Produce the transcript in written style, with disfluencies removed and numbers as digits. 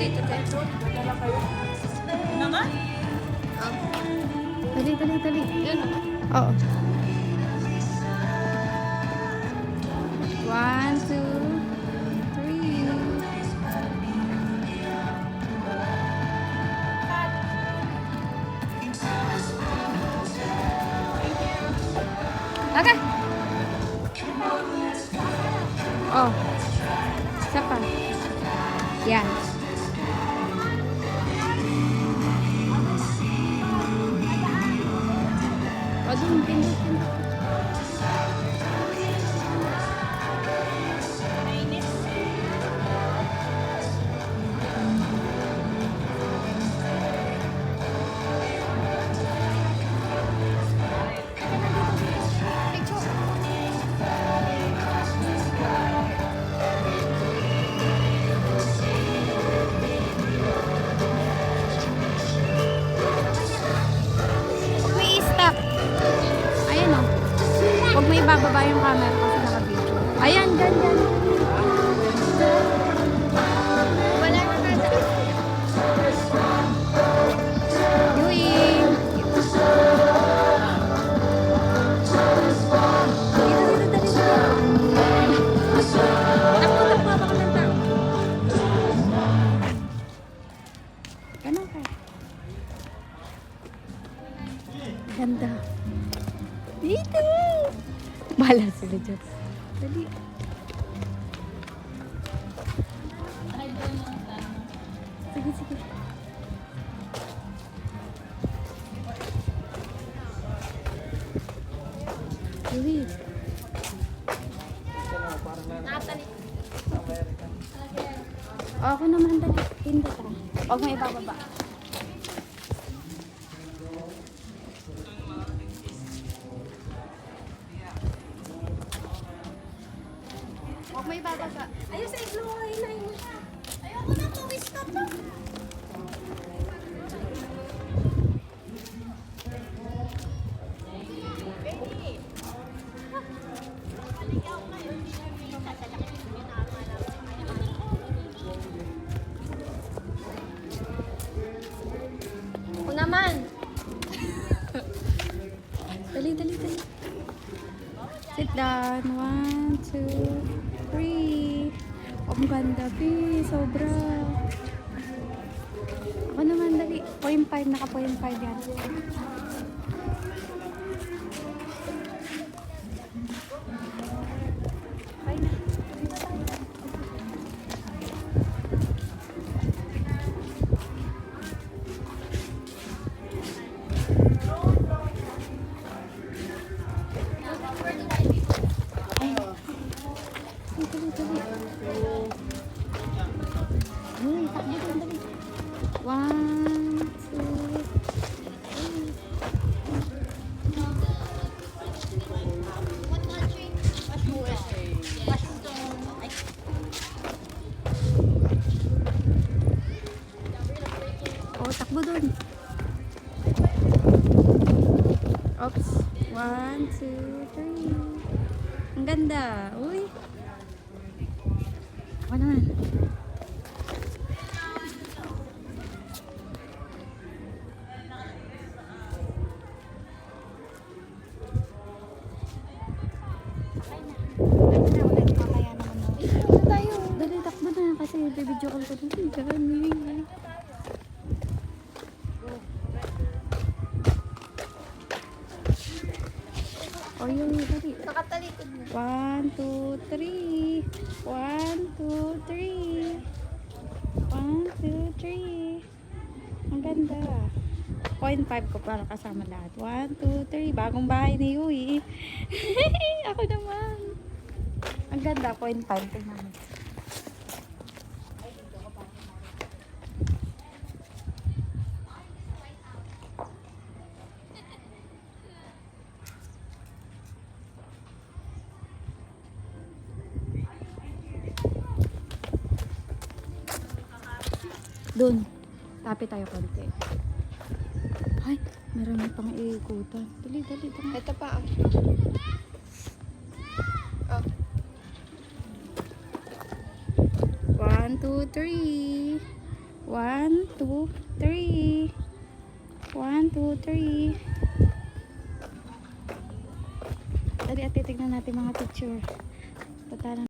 dito, te. Naman? Dali, dali, dali. Yan o. Oo. 1, 2, 3. Okay. Oh. Isa pa. Yan. O, dun, pindot, pindot. May stop. Ayan o. Huwag mo ibababa yung camera kasi naka-video. Ayan, dyan, dyan. Wala na nada. Doing. Dito, dito, dito, dito. Takbo, takbo, baka ng tao. Ganun ka. Ganda. Dito! Bahala sila dyan. Dali. Sige, sige. Uy. Ako naman dali. Pindot ah. Huwag mo ibababa. Huwag mo ibababa. Ayun sa iglo, hinay mo siya. Ayoko na tuwis ka to. Ako naman. Dali, dali, dali. Sit down. 1, 2, 3. Ang ganda, B. Sobra. Ako naman, dali. 0.5. Naka 0.5 yan. Ay na. Uy, takbo doon, dali. 1, 2, 3. Oh, takbo doon. Oops. 1, 2, 3. Ang ganda. Uy. Ako naman. Dali, takbo na kasi video call ko dun. Dami. O yun, dali. Nakatalikod mo. 1, 2, 3. 1, 2, 3. 1, 2, 3. Ang ganda. 0.5 ko para kasama lahat. 1, 2, 3. Bagong bahay ni Yui. Ako naman. Ang ganda. 0.5 ko naman. Doon. Tapi tayo konti. Ay, meron na pang iikutan. Dali, dali, dali. Ito pa. Oh. 1, 2, 3. 1, 2, 3. 1, 2, 3. Dali at titignan natin mga picture. Tatalan